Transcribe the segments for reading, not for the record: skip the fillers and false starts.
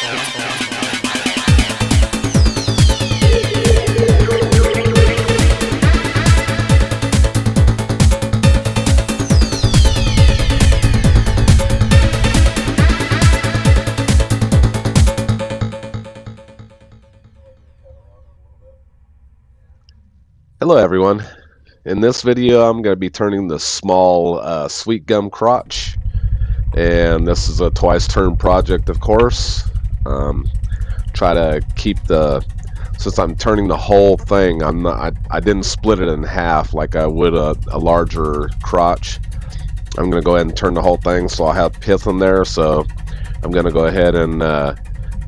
Hello everyone. In this video I'm going to be turning the small sweet gum crotch, and this is a twice turn project, of course. Try to keep since I'm turning the whole thing, I didn't split it in half like I would a larger crotch. I'm going to go ahead and turn the whole thing so I'll have pith in there, so I'm going to go ahead and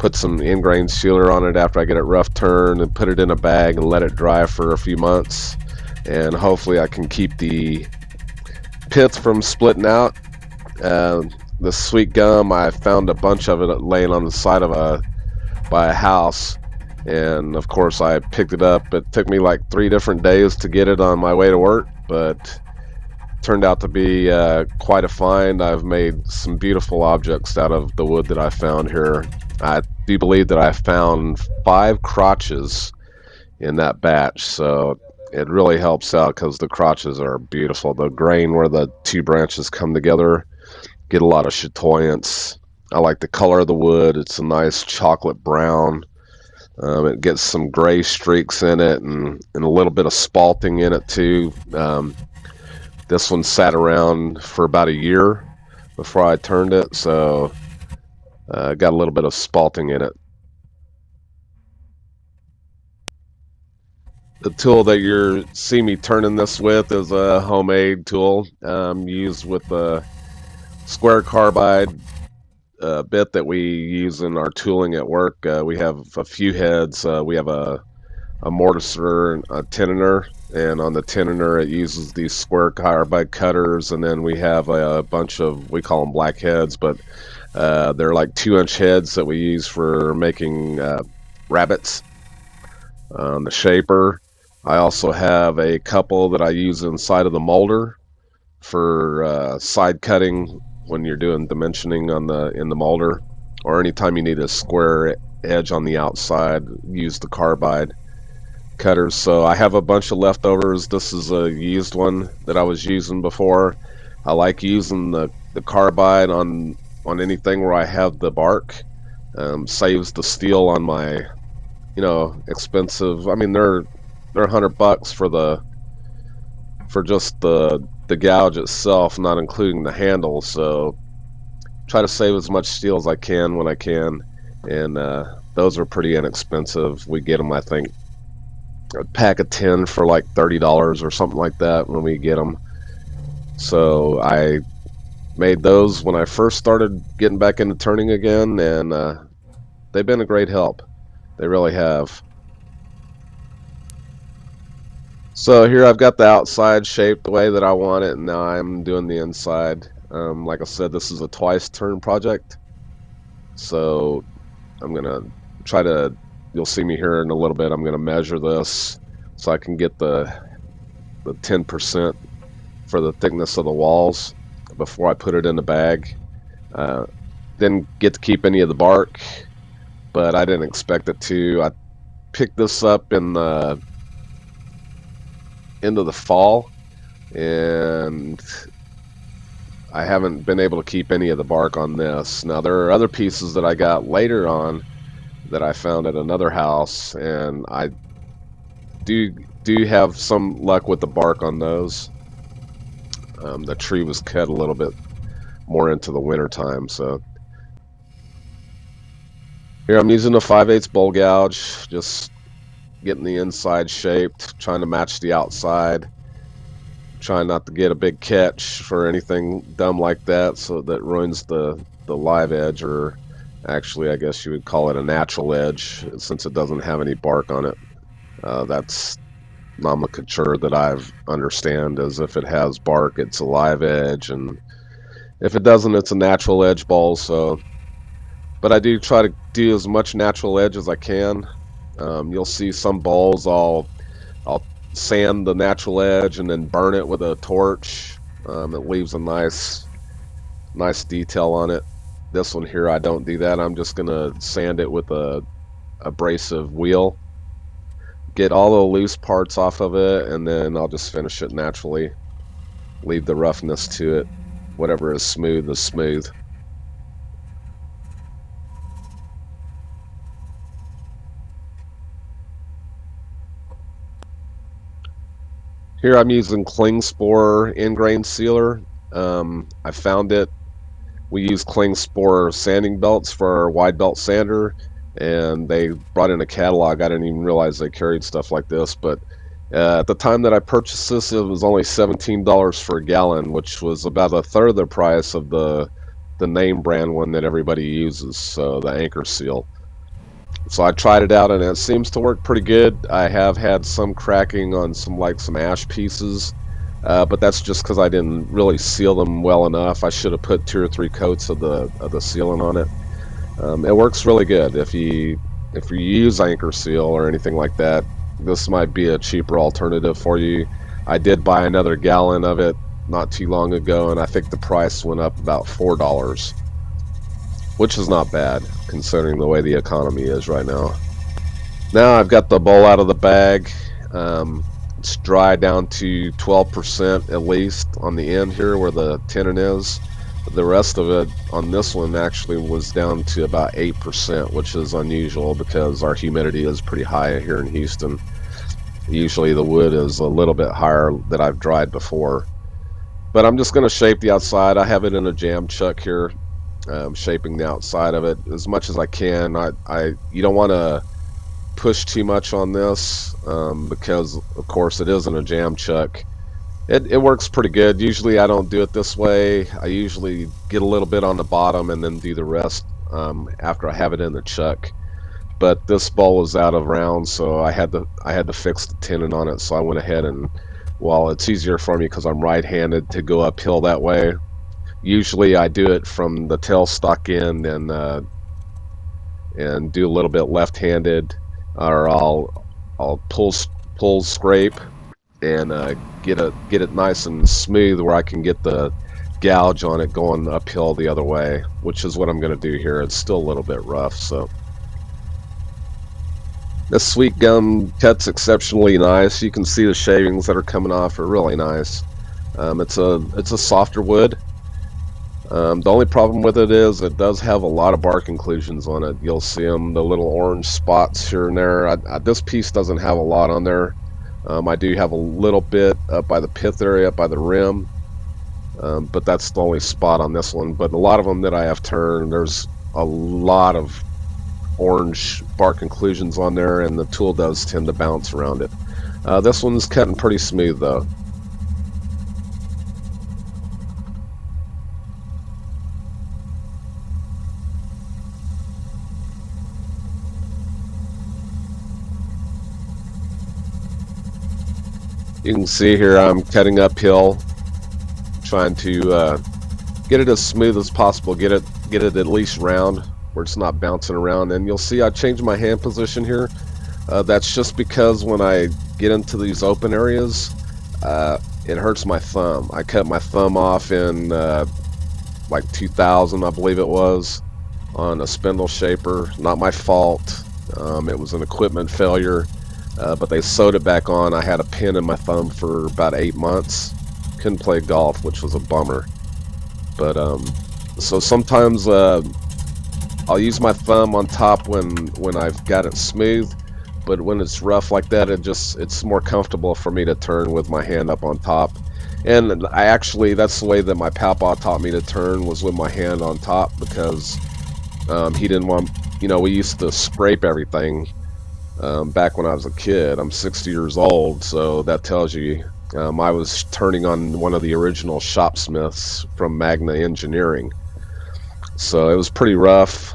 put some ingrain sealer on it after I get it rough turned and put it in a bag and let it dry for a few months, and hopefully I can keep the pith from splitting out. The sweet gum, I found a bunch of it laying on the side of by a house, and of course I picked it up. It took me like 3 different days to get it on my way to work, but turned out to be quite a find. I've made some beautiful objects out of the wood that I found here. I do believe that I found 5 crotches in that batch, so it really helps out because the crotches are beautiful. The grain where the 2 branches come together, get a lot of chatoyance. I like the color of the wood. It's a nice chocolate brown. It gets some gray streaks in it, and a little bit of spalting in it too. This one sat around for about a year before I turned it, so got a little bit of spalting in it. The tool that you see me turning this with is a homemade tool used with the square carbide bit that we use in our tooling at work. We have a few heads. We have a mortiser and a tenoner, and on the tenoner it uses these square carbide cutters, and then we have a bunch of, we call them black heads, but they're like 2-inch heads that we use for making rabbets. The shaper, I also have a couple that I use inside of the molder for side cutting when you're doing dimensioning in the molder, or anytime you need a square edge on the outside, use the carbide cutters. So I have a bunch of leftovers. This is a used one that I was using before. I like using the carbide on anything where I have the bark. Saves the steel on my, expensive. I mean, they're $100 for just the gouge itself, not including the handle. So try to save as much steel as I can when I can, and those are pretty inexpensive. We get them, I think, a pack of 10 for like $30 or something like that when we get them. So I made those when I first started getting back into turning again, and they've been a great help. They really have. So here I've got the outside shaped the way that I want it, and now I'm doing the inside. Like I said, this is a twice turn project, so I'm gonna try to, you'll see me here in a little bit, I'm gonna measure this so I can get the 10% for the thickness of the walls before I put it in the bag. Didn't get to keep any of the bark, but I didn't expect it to. I picked this up in the end of the fall, and I haven't been able to keep any of the bark on this. Now there are other pieces that I got later on that I found at another house, and I do have some luck with the bark on those. The tree was cut a little bit more into the winter time, so here I'm using a 5/8 bowl gouge, just getting the inside shaped, trying to match the outside, trying not to get a big catch for anything dumb like that, so that ruins the live edge, or actually I guess you would call it a natural edge since it doesn't have any bark on it. That's nomenclature that I've understand, as if it has bark it's a live edge, and if it doesn't it's a natural edge bowl. So, but I do try to do as much natural edge as I can. You'll see some bowls I'll sand the natural edge and then burn it with a torch. It leaves a nice detail on it. This one here, I don't do that. I'm just gonna sand it with a abrasive wheel, get all the loose parts off of it, and then I'll just finish it naturally. Leave the roughness to it. Whatever is smooth is smooth. Here I'm using Klingspor ingrain sealer. I found it. We use Klingspor sanding belts for our wide belt sander, and they brought in a catalog. I didn't even realize they carried stuff like this, but at the time that I purchased this, it was only $17 for a gallon, which was about a third of the price of the name brand one that everybody uses, so the Anchor Seal. So I tried it out and it seems to work pretty good. I have had some cracking on some ash pieces, but that's just because I didn't really seal them well enough. I should have put 2 or 3 coats of the sealant on it. It works really good. If you use Anchor Seal or anything like that, this might be a cheaper alternative for you. I did buy another gallon of it not too long ago, and I think the price went up about $4, which is not bad considering the way the economy is right now. Now I've got the bowl out of the bag. It's dry down to 12% at least on the end here where the tenon is. The rest of it on this one actually was down to about 8%, which is unusual because our humidity is pretty high here in Houston. Usually the wood is a little bit higher that I've dried before. But I'm just going to shape the outside. I have it in a jam chuck here, shaping the outside of it as much as I can. You don't want to push too much on this because of course it isn't a jam chuck. It works pretty good. Usually I don't do it this way. I usually get a little bit on the bottom and then do the rest after I have it in the chuck. But this bowl is out of rounds, so I had to fix the tenon on it. So I went ahead and, well, it's easier for me because I'm right-handed to go uphill that way. Usually I do it from the tailstock end and do a little bit left-handed, or I'll pull scrape and get it nice and smooth where I can get the gouge on it going uphill the other way, which is what I'm going to do here. It's still a little bit rough, so this sweet gum cuts exceptionally nice. You can see the shavings that are coming off are really nice. It's a softer wood. The only problem with it is it does have a lot of bark inclusions on it. You'll see them, the little orange spots here and there. This piece doesn't have a lot on there. I do have a little bit up by the pith area, up by the rim, but that's the only spot on this one. But a lot of them that I have turned, there's a lot of orange bark inclusions on there, and the tool does tend to bounce around it. This one's cutting pretty smooth though. You can see here I'm cutting uphill, trying to get it as smooth as possible, get it at least round where it's not bouncing around. And you'll see I changed my hand position here. That's just because when I get into these open areas, it hurts my thumb. I cut my thumb off in like 2000, I believe it was, on a spindle shaper. Not my fault. It was an equipment failure. But they sewed it back on. I had a pin in my thumb for about 8 months. Couldn't play golf, which was a bummer. But so sometimes I'll use my thumb on top when I've got it smooth. But when it's rough like that, it's more comfortable for me to turn with my hand up on top. And that's the way that my papa taught me to turn, was with my hand on top, because he didn't want, we used to scrape everything. Back when I was a kid. I'm 60 years old, so that tells you I was turning on one of the original shopsmiths from Magna Engineering. So it was pretty rough,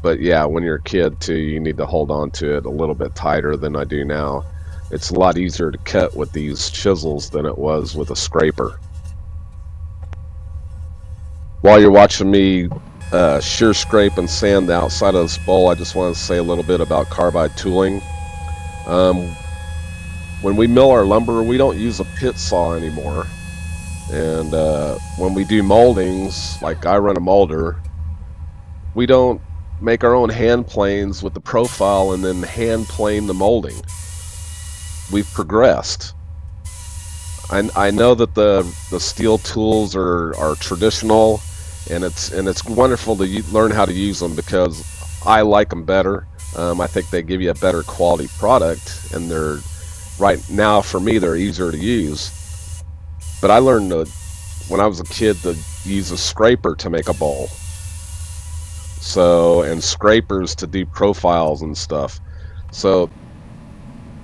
but yeah, when you're a kid too, you need to hold on to it a little bit tighter than I do now. It's a lot easier to cut with these chisels than it was with a scraper. While you're watching me shear scrape and sand the outside of this bowl, I just want to say a little bit about carbide tooling. When we mill our lumber, we don't use a pit saw anymore. And when we do moldings, like I run a molder, we don't make our own hand planes with the profile and then hand plane the molding. We've progressed. I know that the steel tools are traditional, and it's wonderful to learn how to use them because I like them better. I think they give you a better quality product, and they're right now for me they're easier to use. But I learned when I was a kid to use a scraper to make a bowl. So and scrapers to do profiles and stuff. So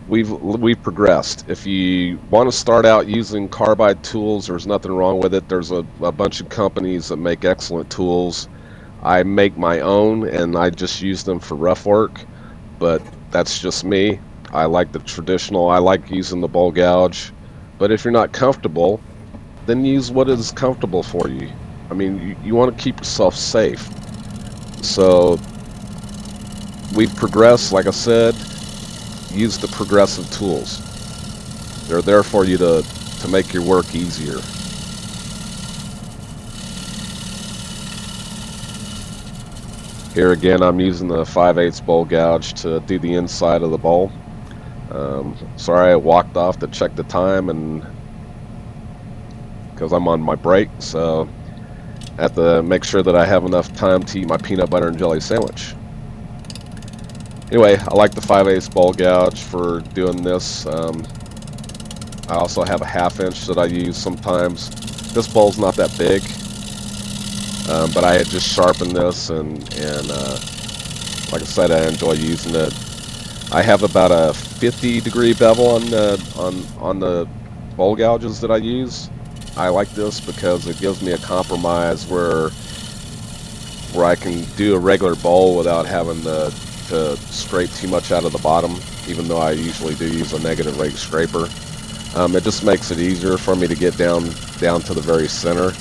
we've progressed. If you want to start out using carbide tools, there's nothing wrong with it. There's a bunch of companies that make excellent tools. I make my own and I just use them for rough work, but that's just me. I like the traditional. I like using the bowl gouge. But if you're not comfortable, then use what is comfortable for you. I mean, you want to keep yourself safe. So we've progressed, like I said. Use the progressive tools. They're there for you to make your work easier. Here again, I'm using the 5/8 bowl gouge to do the inside of the bowl. Sorry, I walked off to check the time, and because I'm on my break, so I have to make sure that I have enough time to eat my peanut butter and jelly sandwich. Anyway, I like the 5/8 bowl gouge for doing this. I also have a 1/2 inch that I use sometimes. This bowl's not that big, but I had just sharpened this, and like I said, I enjoy using it. I have about a 50-degree bevel on the bowl gouges that I use. I like this because it gives me a compromise where I can do a regular bowl without having to scrape too much out of the bottom, even though I usually do use a negative rate scraper. It just makes it easier for me to get down to the very center.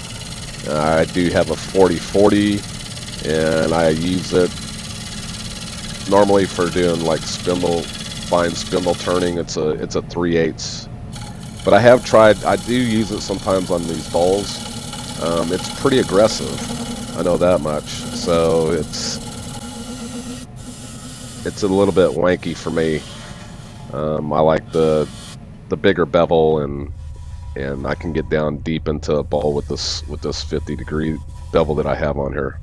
I do have a 40/40, and I use it normally for doing like fine spindle turning. It's a 3/8. But I have tried. I do use it sometimes on these bowls. It's pretty aggressive. I know that much. So it's a little bit wanky for me. I like the bigger bevel, and I can get down deep into a bowl with this 50-degree bevel that I have on here.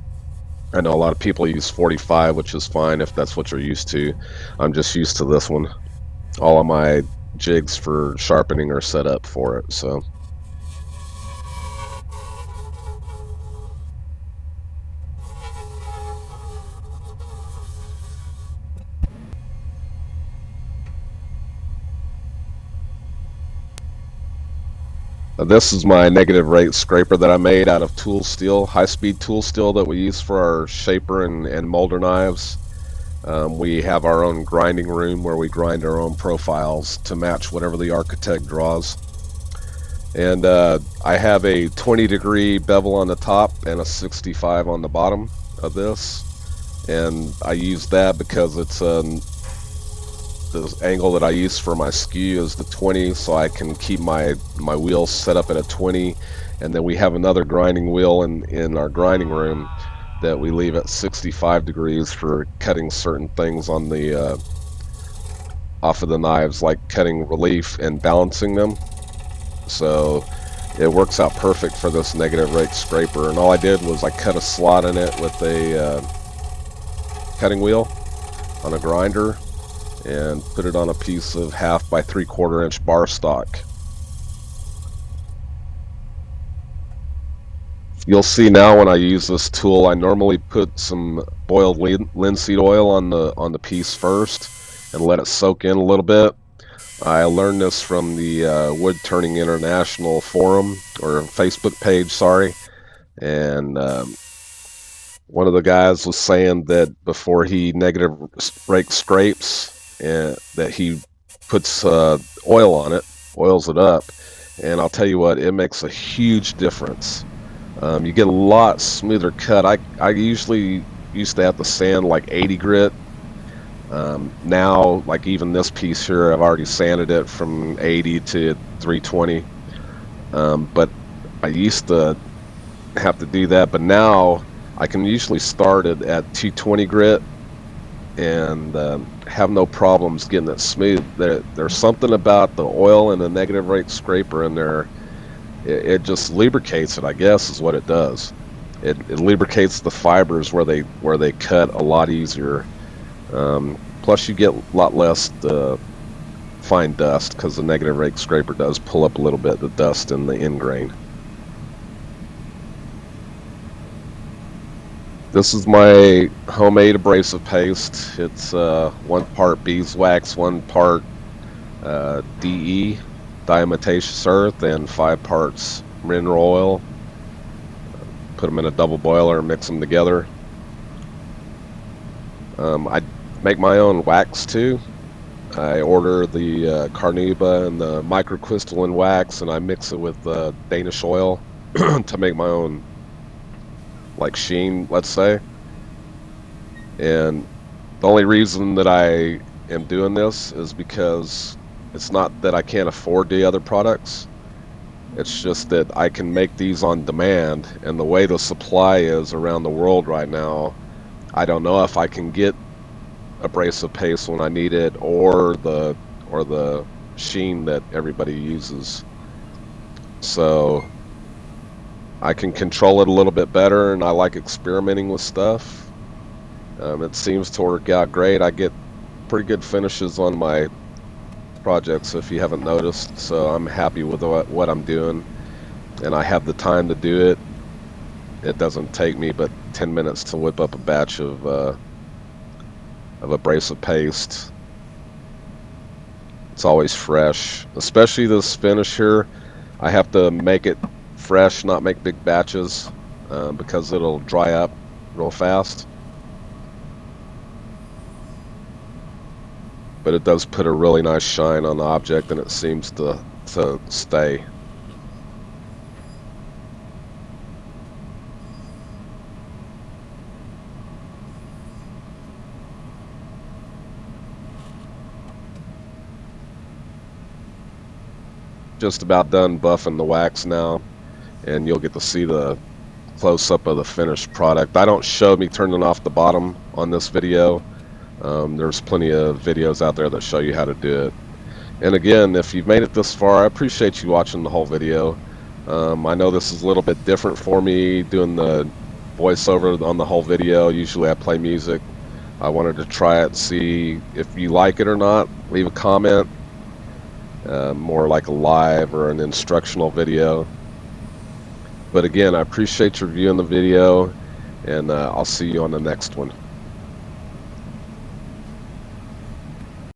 I know a lot of people use 45, which is fine if that's what you're used to. I'm just used to this one. All of my jigs for sharpening are set up for it, so. This is my negative rate scraper that I made out of tool steel, high-speed tool steel that we use for our shaper and molder knives. We have our own grinding room where we grind our own profiles to match whatever the architect draws. And I have a 20-degree bevel on the top and a 65 on the bottom of this. And I use that because it's the angle that I use for my skew is the 20, so I can keep my wheels set up at a 20. And then we have another grinding wheel in our grinding room that we leave at 65 degrees for cutting certain things on the off of the knives, like cutting relief and balancing them. So it works out perfect for this negative rate scraper. And all I did was I cut a slot in it with a cutting wheel on a grinder and put it on a piece of 1/2 by 3/4 inch bar stock. You'll see now when I use this tool, I normally put some boiled linseed oil on the piece first and let it soak in a little bit. I learned this from the Wood Turning International forum, or Facebook page, sorry. And one of the guys was saying that before he negative rate scrapes, that he puts oil on it, oils it up, and I'll tell you what, it makes a huge difference. You get a lot smoother cut. I usually used to have to sand like 80 grit. Now, like even this piece here, I've already sanded it from 80 to 320. But I used to have to do that, but now I can usually start it at 220 grit and have no problems getting it smooth. There's something about the oil and the negative rate scraper in there. It just lubricates it, I guess, is what it does. It lubricates the fibers where they cut a lot easier. Plus, you get a lot less fine dust because the negative rate scraper does pull up a little bit the dust in the end grain. This is my homemade abrasive paste. It's 1 part beeswax, 1 part DE, diatomaceous earth, and 5 parts mineral oil. Put them in a double boiler and mix them together. I make my own wax too. I order the carnauba and the microcrystalline wax, and I mix it with Danish oil to make my own, like, sheen, let's say. And the only reason that I am doing this is because it's not that I can't afford the other products. It's just that I can make these on demand, and the way the supply is around the world right now, I don't know if I can get abrasive paste when I need it, or the sheen that everybody uses. So I can control it a little bit better, and I like experimenting with stuff. It seems to work out great. I get pretty good finishes on my projects, if you haven't noticed, so I'm happy with what I'm doing, and I have the time to do it. It doesn't take me but 10 minutes to whip up a batch of abrasive paste. It's always fresh, especially this finish here. I have to make it fresh, not make big batches, because it'll dry up real fast. But it does put a really nice shine on the object, and it seems to stay. Just about done buffing the wax now, and you'll get to see the close-up of the finished product. I don't show me turning off the bottom on this video. There's plenty of videos out there that show you how to do it. And again, if you've made it this far, I appreciate you watching the whole video. I know this is a little bit different for me, doing the voiceover on the whole video. Usually I play music. I wanted to try it, see if you like it or not. Leave a comment. More like a live or an instructional video. But again, I appreciate you viewing the video, and I'll see you on the next one.